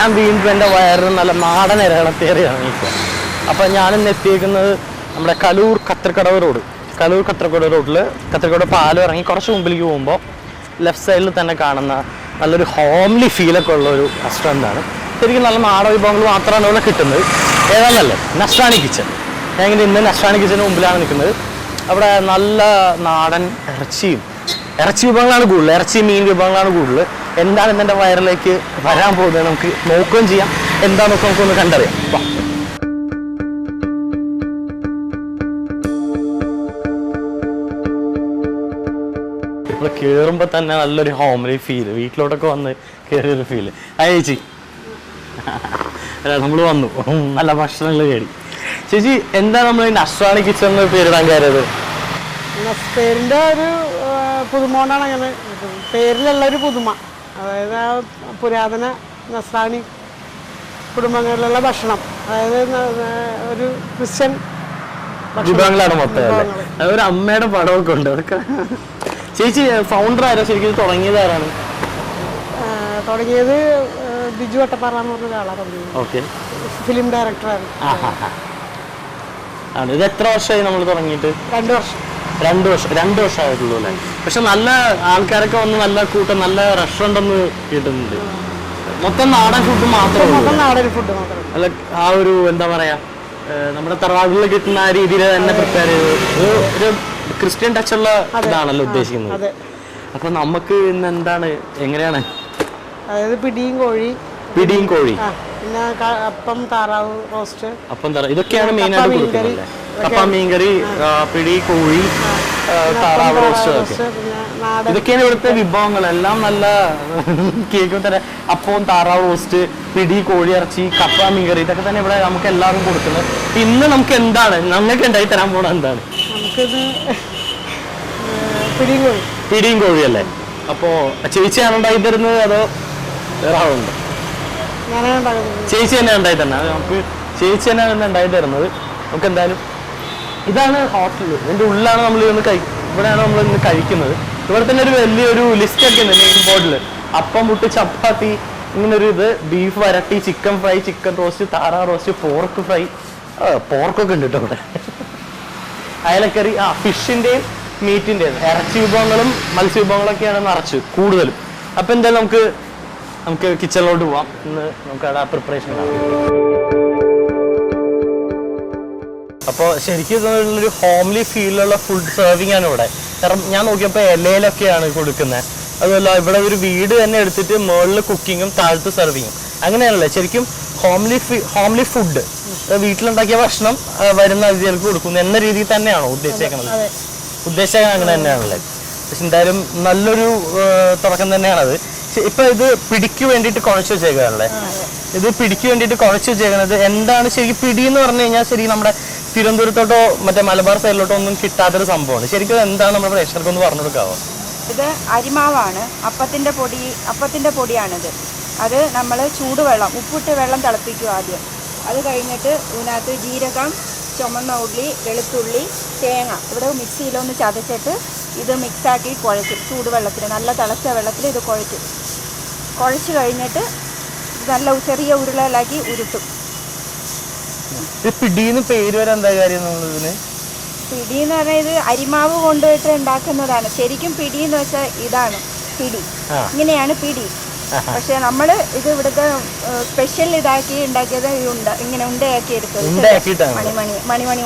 ഞാൻ വീണ്ടും എൻ്റെ വയറിന് നല്ല നാടൻ ഇരകളത്തേറിയാണ് നിൽക്കുക. അപ്പം ഞാനിന്ന് എത്തിയേക്കുന്നത് നമ്മുടെ കലൂർ കത്രക്കടവ് റോഡ്. കലൂർ കത്രക്കടവ് റോഡിൽ കത്രക്കടവ് പാലം ഇറങ്ങി കുറച്ച് മുമ്പിലേക്ക് പോകുമ്പോൾ ലെഫ്റ്റ് സൈഡിൽ തന്നെ കാണുന്ന നല്ലൊരു ഹോംലി ഫീലൊക്കെ ഉള്ള ഒരു റെസ്റ്റോറൻ്റാണ്. ശരിക്കും നല്ല നാടൻ വിഭവങ്ങൾ മാത്രമാണ് ഇവിടെ കിട്ടുന്നത്. ഏതാണല്ലേ നസ്രാണി കിച്ചൺ. ഞാൻ ഇങ്ങനെ ഇന്ന് നസ്രാണി കിച്ചന് മുമ്പിലാണ് നിൽക്കുന്നത്. അവിടെ നല്ല നാടൻ ഇറച്ചി വിഭവങ്ങളാണ് കൂടുതൽ. ഇറച്ചി മീൻ വിഭവങ്ങളാണ് കൂടുതൽ. എന്താണ് ഇന്നെൻ്റെ വയറിലേക്ക് വരാൻ പോകുന്നത് നമുക്ക് നോക്കുകയും ചെയ്യാം. എന്താണെന്നൊക്കെ നമുക്കൊന്ന് കണ്ടറിയാം. ഇവിടെ കയറുമ്പോൾ തന്നെ നല്ലൊരു ഹോംലി ഫീല്, വീട്ടിലോട്ടൊക്കെ വന്ന് കയറിയൊരു ഫീല്. ചേച്ചി നമ്മൾ വന്നു, നല്ല ഭക്ഷണങ്ങൾ കേടി. ചേച്ചി എന്താ നമ്മൾ നസ്രാണി കിച്ചൺ എന്ന് പേരിടാൻ കയറിയത്? പേരിൻ്റെ ഒരു പുതുമ കൊണ്ടാണ് അങ്ങനെ പേരിലുള്ള ഒരു പുതുമ. അതായത് ആ പുരാതന നസ്രാണി കുടുംബങ്ങളിലുള്ള ഭക്ഷണം, അതായത് ഒരു ക്രിസ്ത്യൻ വിഭവങ്ങളാണ് മൊത്തം. ഒരു അമ്മയുടെ പടമൊക്കെ ഉണ്ട് അതൊക്കെ. ചേച്ചി ഫൗണ്ടർ ആരോ ശരിക്കും തുടങ്ങിയത് ആരാണ്? തുടങ്ങിയത് ബിജു വട്ടപ്പാറ എന്ന് പറഞ്ഞ ഒരാളാണ് തുടങ്ങിയത്. ഓക്കെ, ഫിലിം ഡയറക്ടറാണ്. ഇത് എത്ര വർഷമായി നമ്മൾ തുടങ്ങിയിട്ട്? 2 വർഷം. 2 വർഷമായിട്ടുള്ളൂ അല്ലേ? പക്ഷെ നല്ല ആൾക്കാരൊക്കെ വന്ന് നല്ല കൂട്ടം, നല്ല റെസ്റ്റോറൻ്റ് ഒന്ന് കിട്ടുന്നുണ്ട്. മൊത്തം നാടൻ ഫുഡ് മാത്രമേ നാടൻ ഫുഡ് മാത്രം അല്ല, ആ ഒരു എന്താ പറയാ നമ്മുടെ തറവാടിൽ കിട്ടുന്ന ആ രീതിയിൽ തന്നെ പ്രിപ്പയർ ചെയ്ത് ഒരു ക്രിസ്ത്യൻ ടച്ചുള്ള ഇതാണല്ലോ ഉദ്ദേശിക്കുന്നത്. അപ്പൊ നമുക്ക് ഇന്ന് എന്താണ്, എങ്ങനെയാണ്? അതായത് പിടിയും കോഴി, പിന്നെ അപ്പം, താറാവ് റോസ്റ്റ്, ഇതൊക്കെയാണ് മെയിൻ ആയിട്ട് കൊടുക്കുന്നത്. കപ്പ, മീൻകറി, പിടി, കോഴി, താറാവ് റോസ്റ്റ്, ഇതൊക്കെയാണ് ഇവിടുത്തെ വിഭവങ്ങൾ. എല്ലാം നല്ല കേൾക്കും തന്നെ. അപ്പവും താറാവ് റോസ്റ്റ്, പിടി, കോഴി ഇറച്ചി, കപ്പ, മീൻകറി, ഇതൊക്കെ തന്നെ ഇവിടെ നമുക്ക് എല്ലാവരും കൊടുക്കുന്നത്. ഇന്ന് നമുക്ക് എന്താണ് ഞങ്ങൾക്ക് ഉണ്ടായി തരാൻ പോണത്? എന്താണ് നമുക്കിത്? പിടിയും കോഴി അല്ലേ? അപ്പോ ചേച്ചിയാണ് ഉണ്ടായി തരുന്നത് അതോ വേറെ ആളുണ്ടോ? ചേച്ചി തന്നെ ഉണ്ടായി തന്നെ. നമുക്ക് ചേച്ചി തന്നെ ഉണ്ടായി തരുന്നത്. നമുക്ക് എന്തായാലും ഇതാണ് ഹോട്ടൽ. ഇതിന്റെ ഉള്ളിലാണ് നമ്മൾ ഇവിടെയാണ് നമ്മൾ ഇന്ന് കഴിക്കുന്നത്. ഇവിടെ തന്നെ ഒരു വലിയൊരു ലിസ്റ്റ് ഒക്കെ ഉണ്ട് മെയിൻ ബോർഡിൽ. അപ്പം, പുട്ട്, ചപ്പാത്തി, ഇങ്ങനൊരു ഇത്, ബീഫ് വരട്ടി, ചിക്കൻ ഫ്രൈ, ചിക്കൻ റോസ്റ്റ്, താറാ റോസ്റ്റ്, പോർക്ക് ഫ്രൈ, പോർക്കൊക്കെ ഉണ്ട് കേട്ടോ ഇവിടെ. അയലക്കറി, ഫിഷിന്റെയും മീറ്റിന്റെയും ഇറച്ചി വിഭവങ്ങളും മത്സ്യ വിഭവങ്ങളൊക്കെയാണ് നിറച്ച് കൂടുതലും. അപ്പൊ എന്തായാലും നമുക്ക് കിച്ചണിലോട്ട് പോവാം. ഇന്ന് നമുക്ക് അവിടെ പ്രിപ്പറേഷൻ കാണാം. അപ്പോൾ ശരിക്കും ഇതൊരു ഹോംലി ഫീലുള്ള ഫുഡ് സെർവിങ് ആണ് ഇവിടെ. കാരണം ഞാൻ നോക്കിയപ്പോൾ ഇലയിലൊക്കെയാണ് കൊടുക്കുന്നത്. അതുമല്ല ഇവിടെ ഒരു വീട് തന്നെ എടുത്തിട്ട് മുകളിൽ കുക്കിങ്ങും താഴത്ത് സെർവിങ്ങും അങ്ങനെയാണല്ലേ ശരിക്കും ഹോംലി ഫുഡ്. വീട്ടിലുണ്ടാക്കിയ ഭക്ഷണം വരുന്ന അതിഥികൾക്ക് കൊടുക്കുന്നു എന്ന രീതിയിൽ തന്നെയാണോ ഉദ്ദേശിക്കുന്നത്? ഉദ്ദേശിക്കാൻ അങ്ങനെ തന്നെയാണല്ലേ. പക്ഷെ എന്തായാലും നല്ലൊരു തുടക്കം തന്നെയാണത്. ഇപ്പൊ ഇത് പിടിക്ക് വേണ്ടിയിട്ട് കുഴച്ച് വെച്ചേക്കാണല്ലേ? ഇത് പിടിക്ക് വേണ്ടിയിട്ട് കുഴച്ച് വെച്ചേക്കുന്നത് എന്താണ് ശരിക്കും? പിടി എന്ന് പറഞ്ഞു കഴിഞ്ഞാൽ ശരിക്കും നമ്മുടെ തിരുവനന്തപുരത്തോട്ടോ മറ്റേ മലബാർ സൈഡിലോട്ടോ ഒന്നും കിട്ടാത്തൊരു സംഭവമാണ്. ശരിക്കും എന്താണ് നമ്മുടെ പ്രേക്ഷകർക്ക് ഒന്ന് പറഞ്ഞു കൊടുക്കാവോ? ഇത് അരിമാവാണ്, അപ്പത്തിന്റെ പൊടിയാണിത്. അത് നമ്മൾ ചൂടുവെള്ളം, ഉപ്പിട്ട് വെള്ളം തിളപ്പിക്കും ആദ്യം. അത് കഴിഞ്ഞിട്ട് ഇതിനകത്ത് ജീരകം, ചുമന്ന ഉള്ളി, വെളുത്തുള്ളി, തേങ്ങ ഇവിടെ മിക്സിയിലൊന്ന് ചതച്ചിട്ട് ഇത് മിക്സാക്കി കുഴയ്ക്കും. ചൂടുവെള്ളത്തിൽ, നല്ല തിളച്ച വെള്ളത്തിൽ ഇത് കുഴച്ച് കഴിഞ്ഞിട്ട് നല്ല ചെറിയ ഉരുളയിലാക്കി ഉരുട്ടും. പിടിന്ന് പേര് വരെ എന്താ കാര്യം? നമ്മളിതിന് പിടി എന്ന് പറഞ്ഞാൽ ഇത് അരിമാവ് കൊണ്ടുപോയിട്ട് ഉണ്ടാക്കുന്നതാണ്. ശരിക്കും പിടി എന്ന് വെച്ചാൽ ഇതാണ് പിടി, ഇങ്ങനെയാണ് പിടി. പക്ഷെ നമ്മൾ ഇത് ഇവിടുത്തെ സ്പെഷ്യൽ ഇതാക്കി ഉണ്ടാക്കിയത് ഇങ്ങനെ ഉണ്ടയാക്കി എടുത്തത്, മണിമണി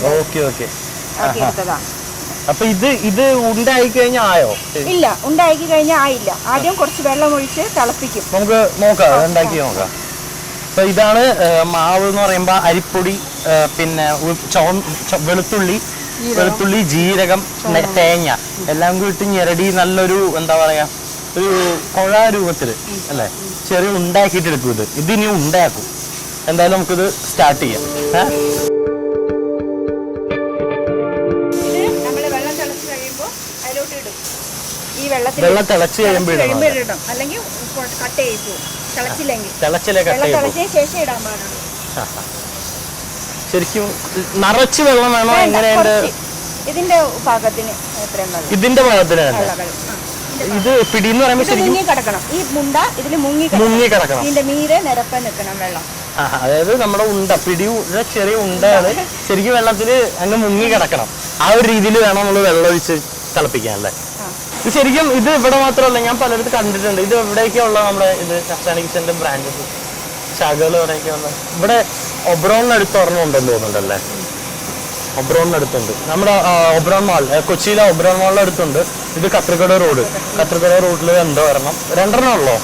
ആക്കി എടുത്തതാണ്. അപ്പൊ ഇത് ഉണ്ടായി കഴിഞ്ഞാൽ ആയോ? ഇല്ല, ഉണ്ടാക്കി കഴിഞ്ഞാൽ ആയില്ല. ആദ്യം കുറച്ച് വെള്ളം ഒഴിച്ച് തിളപ്പിക്കും. നമുക്ക് നോക്കാം, ഉണ്ടാക്കി നോക്കാം. അപ്പൊ ഇതാണ് മാവ് എന്ന് പറയുമ്പോ അരിപ്പൊടി, പിന്നെ വെളുത്തുള്ളി, ജീരകം, തേങ്ങ എല്ലാം കൂടി ഞെരടി നല്ലൊരു എന്താ പറയാ ഒരു കുഴ രൂപത്തില് അല്ലേ ചെറിയ ഉണ്ടാക്കിയിട്ട് എടുക്കും. ഇതിനി ഉണ്ടാക്കും. എന്തായാലും നമുക്കിത് സ്റ്റാർട്ട് ചെയ്യാം. വെള്ളം തിളച്ച് കഴിയുമ്പോൾ ഇടണം, അല്ലെങ്കിൽ കട്ട് ചെയ്തു ശേഷം ഇടാൻ പാടുള്ളൂ. ശരിക്കും നിറച്ച് വെള്ളം വേണോ? എങ്ങനെയുണ്ട്? ഇതിന്റെ പാകത്തിന് എത്രയും വെള്ളം, ഇതിന്റെ പാകത്തിന് ഇത് പിടി എന്ന് പറയുമ്പോൾ ശരിക്കും മുങ്ങി കിടക്കണം. ഈ മുണ്ട ഇതിൽ മുങ്ങി കിടക്കണം. ഇതിന്റെ മീതെ നിരപ്പാൻ നിൽക്കണം വെള്ളം. അതായത് നമ്മുടെ ഉണ്ട ചെറിയ ഉണ്ടകള് ശരിക്കും വെള്ളത്തിൽ അങ്ങ് മുങ്ങി കിടക്കണം. ആ ഒരു രീതിയിൽ വേണം നമ്മൾ വെള്ളം ഒഴിച്ച് തിളപ്പിക്കാൻ അല്ലേ. ഇത് ശരിക്കും ഇത് ഇവിടെ മാത്രമല്ല, ഞാൻ പലയിടത്ത് കണ്ടിട്ടുണ്ട്. ഇത് എവിടെയൊക്കെയുള്ള നമ്മുടെ ഇത് കഫ്താനി കിച്ചന്റെ ബ്രാൻഡസ് ശാഖകൾ എവിടെയൊക്കെ ഉള്ളത്? ഇവിടെ ഒബ്രോണിനടുത്ത് ഒരെണ്ണം ഉണ്ടെന്ന് തോന്നുന്നുണ്ടല്ലേ? ഒബ്രോണിനടുത്തുണ്ട്. നമ്മുടെ ഒബ്രോൺ മാൾ, കൊച്ചിയിലെ ഒബ്രോൺ മാളിന്റെ അടുത്തുണ്ട്. ഇത് കത്രിക്കട റോഡിൽ എന്തോ രണ്ടെണ്ണം ഉള്ളൂ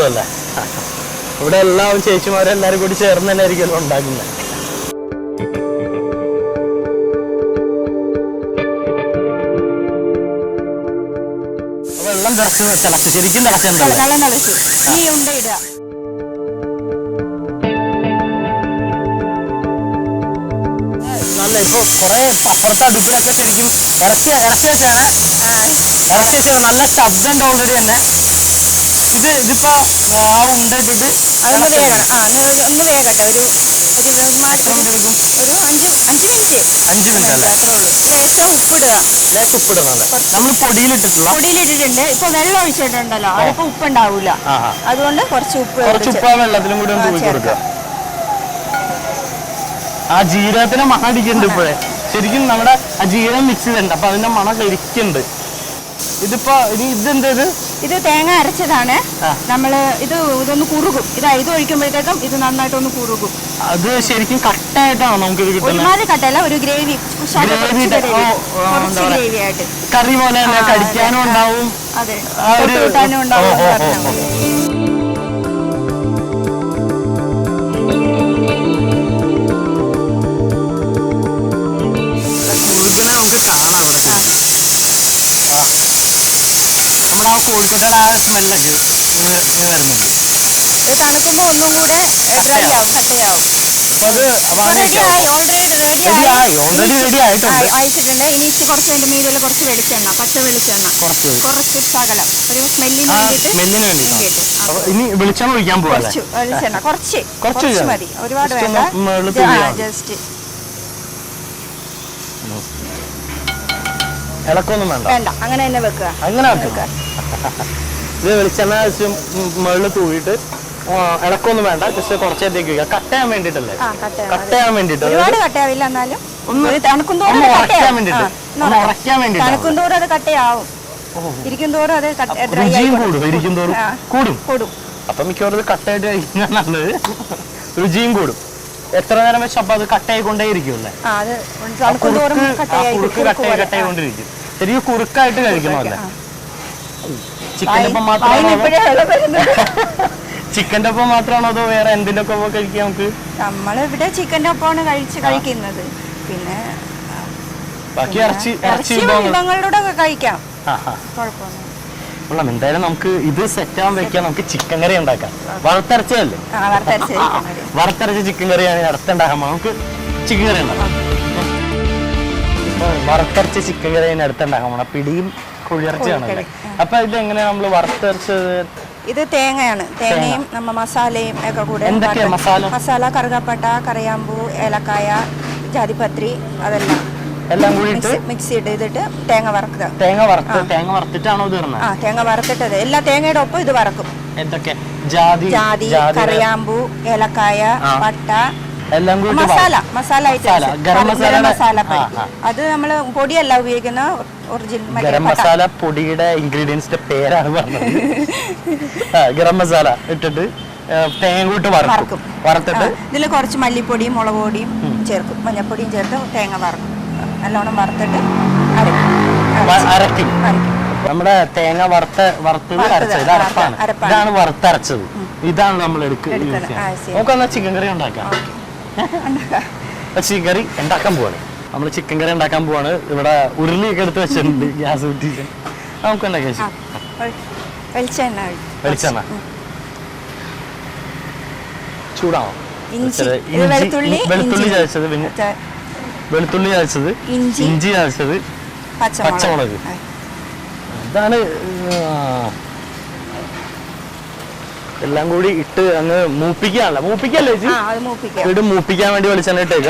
അല്ലേ? ഇവിടെ എല്ലാവരും ചേച്ചിമാരെല്ലാരും കൂടി ചേർന്ന് തന്നെ ആയിരിക്കും ഉണ്ടാക്കുന്നത്. വെള്ളം തിളച്ച് ശരിക്കും തിളച്ചു. ഈ ഉണ്ട ഇടുക. നല്ല ഇപ്പൊ കുറെ അപ്പുറത്തെ അടുപ്പിലൊക്കെ ശരിക്കും ഇറച്ചി വെച്ചാണ് നല്ല ശബ്ദം ഉണ്ട് ഓൾറെഡി തന്നെ. ഇതിപ്പോ ആ ഉണ്ട ഇട്ടിട്ട് അതൊന്ന് വേഗണം. ഒന്ന് വേഗട്ടെ. ഒരു 5 മിനിറ്റ് അല്ലേ? അത്രേ ഉള്ളൂ. ലേശം ഉപ്പിടണല്ലേ? നമ്മൾ പൊടിയിലിട്ടിട്ടുണ്ട്. ഇപ്പൊ വെള്ളം ഒഴിച്ചിട്ടുണ്ടല്ലോ, അതിപ്പോ ഉപ്പുണ്ടാവൂല. അതുകൊണ്ട് കുറച്ച് ഉപ്പ് വെള്ളത്തിലും കൂടി ഒന്ന് തൂക്കി കൊടുക്കുക. ആ ജീരകത്തിന്റെ മണം അടിക്കുന്നുണ്ട് ഇപ്പോഴേ. ശരിക്കും നമ്മുടെ ആ ജീരകം മിക്സ് ചെയ്തിട്ടുണ്ട്, അപ്പൊ അതിന്റെ മണം കഴിക്കുന്നുണ്ട്. ഇതിപ്പോ ഇത് തേങ്ങ അരച്ചതാണ്. നമ്മള് ഇതൊന്ന് കുറുകും. ഇത് ഒഴിക്കുമ്പോഴത്തേക്കും ഇത് നന്നായിട്ടൊന്ന് കുറുകും. അത് ശരിക്കും കട്ടായിട്ടാണോ നമുക്ക് ഇത് കിട്ടുന്നത്? ഒരുമാതിരി കട്ടല്ല, ഒരു ഗ്രേവി, ഗ്രേവി ആയിട്ട് കറി പോലെ തന്നെ കടിക്കാനും ഉണ്ടാവും. അതെ, കൂട്ടാനും ഉണ്ടാവും. നമുക്ക് കാണാം ഇവിടെ. നമ്മുടെ ആ കോഴിക്കോട്ടയുടെ ആ സ്മെല്ലൊക്കെ വരുന്നുണ്ട്. ഇത് തണുക്കുമ്പോ ഒന്നും കൂടെ ഡ്രൈ ആവും, കട്ടയാവും. ഓൾറെഡി റെഡി ആയിട്ടുണ്ട്. അയച്ചിട്ടുണ്ട്. ഇനി കുറച്ച് അതിന്റെ മീതിൽ കുറച്ച് വെളിച്ചെണ്ണ, പച്ച വെളിച്ചെണ്ണ കുറച്ച് ശകലം, ഒരു സ്മെല്ലിന് വേണ്ടിയിട്ട്. ഇനി വെളിച്ചെണ്ണ ഒഴിക്കാൻ പോവാ. വെളിച്ചെണ്ണ കുറച്ച് മതി, ഒരുപാട് വേണ്ട. ജസ്റ്റ് ഇളക്കൊന്നും വേണ്ട, അങ്ങനെ തന്നെ വെക്കുക. അങ്ങനെ വെക്കുക. ഇത് വെളിച്ചെണ്ണ മുകളിൽ തൂവിട്ട് ഇളക്കൊന്നും വേണ്ട, ജസ്റ്റ് കുറച്ചേക്ക് വെക്കുക. കട്ടയാൻ വേണ്ടിട്ടല്ലേ? കട്ടയാൻ വേണ്ടിട്ട്. ഒരുപാട് കട്ടയാവില്ല, എന്നാലും തണുക്കുന്തോറും അത് കട്ടയാവും. ഇരിക്കുന്തോറും അത് കൂടും. അപ്പൊ മിക്കവാറും കട്ടയായിട്ട് കഴിക്കുന്ന നല്ലത്, രുചിയും കൂടും. എത്ര നേരം വെച്ച് അപ്പൊ അത് കട്ടയായിക്കൊണ്ടേ ഇരിക്കുമല്ലേ? കട്ടയായിക്കൊണ്ടിരിക്കും. ശരിക്കും കുറുക്കായിട്ട് കഴിക്കണമല്ലേ? ചിക്കൻ്റെ ഒപ്പം മാത്രമാണോ അതോ വേറെ എന്തിന്റെ ഒക്കെ കഴിക്കാം നമുക്ക്? നമ്മളിവിടെ ചിക്കൻ്റെ ഒപ്പമാണ് കഴിക്കുന്നത്. പിന്നെ ബാക്കി ഇറച്ചി വിഭവങ്ങളുടെ കഴിക്കാം, കുഴപ്പമൊന്നും. എന്തായാലും നമുക്ക് ഇത് സെറ്റാൻ വെക്കാൻ നമുക്ക് ചിക്കൻ കറി ഉണ്ടാക്കാം. വറുത്തരച്ചതല്ലേ? വറുത്തരച്ച ചിക്കൻ കറിയാണ് അടുത്തുണ്ടാക്കാൻ. നമുക്ക് ചിക്കൻ കറി ഉണ്ടാക്കാം. വറുത്തരച്ച ചിക്കൻ കറി അടുത്തുണ്ടാക്കാൻ പോണം. പിടിയും കോഴിയിറച്ചിയാണല്ലേ? അപ്പൊ ഇത് എങ്ങനെയാ നമ്മള് വറുത്തരച്ചത്? ഇത് തേങ്ങയാണ്. തേങ്ങയും നമ്മ മസാലയും ഒക്കെ കൂടെ. എന്തൊക്കെയാ മസാല? കറുകപ്പട്ട, കറിയാമ്പൂ, ഏലക്കായ, ജാതിപത്രി, അതെല്ലാം എല്ലാം കൂടി മിക്സ് ചെയ്തിട്ട് തേങ്ങ വറുക്കുക. തേങ്ങ വറുത്തിട്ടാണോ ഇത് ഇടുന്നത്? തേങ്ങ വറുത്തിട്ടത് എല്ലാ തേങ്ങയുടെ ഒപ്പം ഇത് വറക്കും. എന്തൊക്കെ? ജാതി, കറിയാമ്പൂ, ഏലക്കായ, പട്ട, എല്ലാം കൂടി മസാല ഗരം മസാല. അത് നമ്മള് പൊടിയല്ല ഉപയോഗിക്കുന്ന, ഒറിജിനൽ ഗരം മസാല പൊടിയുടെ ഇൻഗ്രീഡിയൻസിന്റെ പേരാണ് പറഞ്ഞത്. ഗരം മസാല ഇട്ടിട്ട് തേങ്ങ കൂട്ട് വറുക്കും. വറുത്തിട്ട് ഇതിൽ കുറച്ച് മല്ലിപ്പൊടിയും മുളക് പൊടിയും ചേർക്കും, മഞ്ഞപ്പൊടിയും ചേർത്ത് തേങ്ങ വറക്കും. നല്ലോണം വറുത്തിട്ട് അരക്കും. നമ്മുടെ തേങ്ങ വറുത്തത് അരച്ചത് അരപ്പാണ്. ഇതാണ് വറുത്തരച്ചത്. ഇതാണ് നമ്മൾ എടുക്കുന്നത്. നമുക്കെന്നാ ചിക്കൻ കറി ഉണ്ടാക്കാം. ചിക്കൻ കറി ഉണ്ടാക്കാൻ പോവാണ്. നമ്മൾ ചിക്കൻ കറി ഉണ്ടാക്കാൻ പോവാണ്. ഇവിടെ ഉരുളിയൊക്കെ എടുത്ത് വെച്ചിട്ടുണ്ട്, ഗ്യാസ് കുറ്റിച്ച്. നമുക്ക് ഉണ്ടാക്കാം. വെളിച്ചെണ്ണ ചൂടാണോ? വെളുത്തുള്ളി ചതച്ചത്, ഇഞ്ചി ചതച്ചത്, പച്ചമുളക്. ഇതാണ് എല്ലാം കൂടി ഇട്ട് അങ്ങ് മൂപ്പിക്കാണല്ലോ. മൂപ്പിക്കല്ലേ ചേച്ചി? ഇട്ട് മൂപ്പിക്കാൻ വേണ്ടി വെളിച്ചെണ്ണ ഇട്ടേക്ക.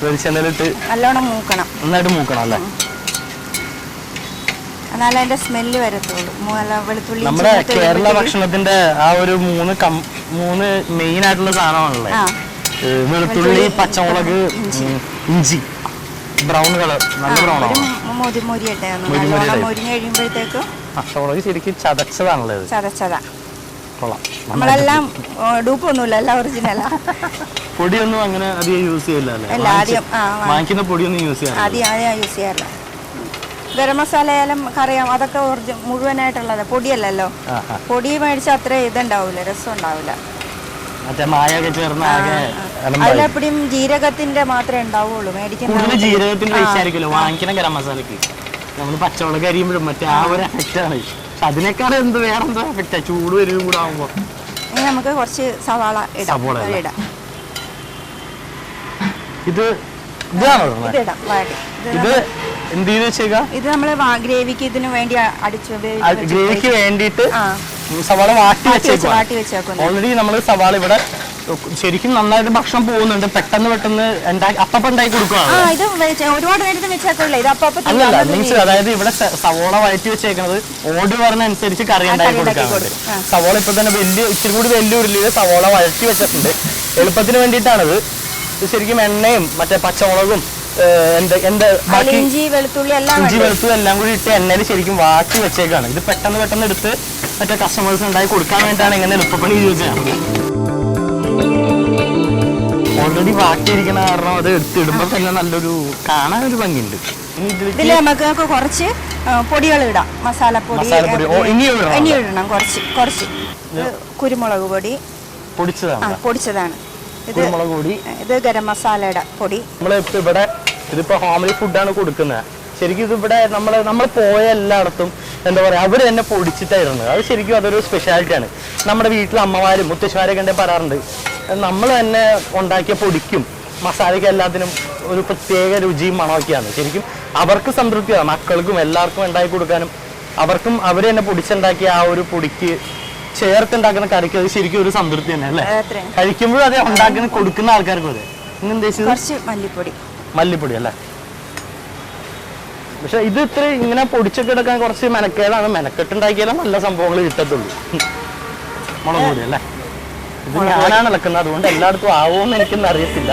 വെളിച്ചെണ്ണയിലിട്ട് നല്ലോണം മൂക്കണം. നന്നായിട്ട് മൂക്കണം അല്ലേ? എന്നാലേ അതിന്റെ സ്മെല്ല് വരത്തുള്ളൂ. വെളുത്തുള്ളി നമ്മുടെ കേരള ഭക്ഷണത്തിന്റെ ആ ഒരു മൂന്ന് മെയിൻ ആയിട്ടുള്ള സാധനമാണല്ലേ, വെളുത്തുള്ളി, പച്ചമുളക്, ഇഞ്ചി, ബ്രൗൺ കളർ, നല്ല ബ്രൗൺ ആണ്. മൊരിയിട്ടെ നല്ലോണം മൊരിഞ്ഞ് കഴിയുമ്പോഴത്തേക്കും പച്ചമുളക് ശരിക്കും ചതച്ചതാണല്ലേ? ചതച്ചതാ. നമ്മളെല്ലാം ഡൂപ്പൊന്നുമില്ല, എല്ലാം ഒറിജിനലാ. പൊടിയൊന്നും അങ്ങനെ അധികം യൂസ് ചെയ്യില്ല അല്ലേ? ആദ്യം വാങ്ങിക്കുന്ന പൊടിയൊന്നും യൂസ് ചെയ്യാം? ആദ്യം യൂസ് ചെയ്യാറില്ല. ഗരം മസാല ആയാലും കറിയാം, അതൊക്കെ മുഴുവനായിട്ടുള്ളത് പൊടിയല്ലല്ലോ. പൊടി മേടിച്ചാൽ അത്ര ഇതുണ്ടാവില്ല, രസം ഉണ്ടാവില്ല. അതിലെപ്പോഴും ജീരകത്തിന്റെ മാത്രമേ ഉണ്ടാവുള്ളൂ. മേടിക്കുന്ന ജീരകത്തിന്റെ പൈസ വാങ്ങിക്കുന്ന ഗരം മസാലക്ക് നമ്മൾ പച്ചമുളക് അരിയുമ്പോഴും മറ്റേ ആ ഒരു എഫക്റ്റ് ആണ്. പക്ഷെ അതിനേക്കാൾ വേറെന്തോ എഫക്റ്റാ ചൂട് വരും കൂടെ ആകുമ്പോ. ഇനി നമുക്ക് കുറച്ച് സവാള ഇടാം. ഇത് ഇതാണോ ഇതിടാം. ഇത് എന്ത് ചെയ്ത് വെച്ചേക്കാം? ഇത് നമ്മള് ഗ്രേവിക്ക് ഇതിന് വേണ്ടി ഗ്രേവിക്ക് വേണ്ടിയിട്ട് സവാള വാട്ടി വെച്ചേക്കും. ഓൾറെഡി നമ്മൾ സവാള ഇവിടെ ശരിക്കും നന്നായിട്ട് ഭക്ഷണം പോകുന്നുണ്ട്. പെട്ടെന്ന് അപ്പം ഉണ്ടാക്കി കൊടുക്കുകയാണ്. അല്ലല്ല മീൻസ് അതായത് ഇവിടെ സവോള വഴറ്റി വെച്ചേക്കുന്നത് ഓർഡർ പറഞ്ഞനുസരിച്ച് കറി ഉണ്ടാക്കി കൊടുക്കാറുണ്ട്. സവോള ഇപ്പൊ തന്നെ ഇച്ചിരി കൂടി വലിയ ഉരുളിയിൽ സവോള വഴറ്റി വെച്ചിട്ടുണ്ട്. എളുപ്പത്തിന് വേണ്ടിയിട്ടാണിത്. ഇത് ശരിക്കും എണ്ണയും മറ്റേ പച്ചമുളകും ഇഞ്ചി വെളുത്തുള്ളി എല്ലാം കൂടി ഇട്ട് എണ്ണയിൽ ശരിക്കും വാട്ടി വെച്ചേക്കാണ്. ഇത് പെട്ടെന്ന് എടുത്ത് മറ്റേ കസ്റ്റമേഴ്സ് ഉണ്ടാക്കി കൊടുക്കാൻ വേണ്ടിയിട്ടാണ് ഇങ്ങനെ എളുപ്പപ്പണി യൂസ് ചെയ്യുന്നത്. ഓൾറെഡി വാട്ടിയിരിക്കണ കാരണം അത് എടുത്തിടുമ്പോ തന്നെ നല്ലൊരു കാണാനൊരു ഭംഗിയുണ്ട്. ഇതില് നമുക്ക് കുറച്ച് പൊടികൾ ഇടാം. മസാലപ്പൊടി ഇനി ഇടണം കുറച്ച്. കുരുമുളക് പൊടി പൊടിച്ചതാണ്. കുരുമുളക് പൊടി, ഇത് ഗരം മസാലയുടെ പൊടി. നമ്മളിപ്പോ ഇവിടെ ഇതിപ്പോ ഹോംലി ഫുഡാണ് കൊടുക്കുന്നത്. ശരിക്കും ഇതിവിടെ നമ്മൾ പോയ എല്ലായിടത്തും എന്താ പറയാ അവര് തന്നെ പൊടിച്ചിട്ടായിരുന്നു. അത് ശരിക്കും അതൊരു സ്പെഷ്യാലിറ്റിയാണ്. നമ്മുടെ വീട്ടിലെ അമ്മമാരും മുത്തശ്ശിമാരൊക്കെ ഉണ്ടെങ്കിൽ പറയാറുണ്ട്, നമ്മൾ തന്നെ ഉണ്ടാക്കിയ പൊടിക്കും മസാലയ്ക്കും എല്ലാത്തിനും ഒരു പ്രത്യേക രുചിയും മണമൊക്കെയാണ്. ശരിക്കും അവർക്ക് സംതൃപ്തിയാണ്. മക്കൾക്കും എല്ലാവർക്കും ഉണ്ടാക്കി കൊടുക്കാനും അവർക്കും അവർ തന്നെ പൊടിച്ചുണ്ടാക്കിയ ആ ഒരു പൊടിക്ക് ചേർത്തുണ്ടാക്കുന്ന കറിക്ക് അത് ശരിക്കും ഒരു സംതൃപ്തി തന്നെ അല്ലേ? കഴിക്കുമ്പോഴും അത് ഉണ്ടാക്കുന്ന കൊടുക്കുന്ന ആൾക്കാർക്കും അതെ. മല്ലിപ്പൊടി അല്ലേ? പക്ഷെ ഇത് ഇത്ര ഇങ്ങനെ പൊടിച്ചൊക്കെ എടുക്കാൻ കുറച്ച് മെനക്കേടാണ്. മെനക്കെട്ടുണ്ടാക്കിയാലും നല്ല സംഭവങ്ങൾ കിട്ടത്തുള്ളൂ. മുളക് പൊടി അല്ലേ? ഇത് ഞാനാണ് ഇളക്കുന്നത്, അതുകൊണ്ട് എല്ലായിടത്തും ആവുമെന്ന് എനിക്കൊന്നും അറിയത്തില്ല.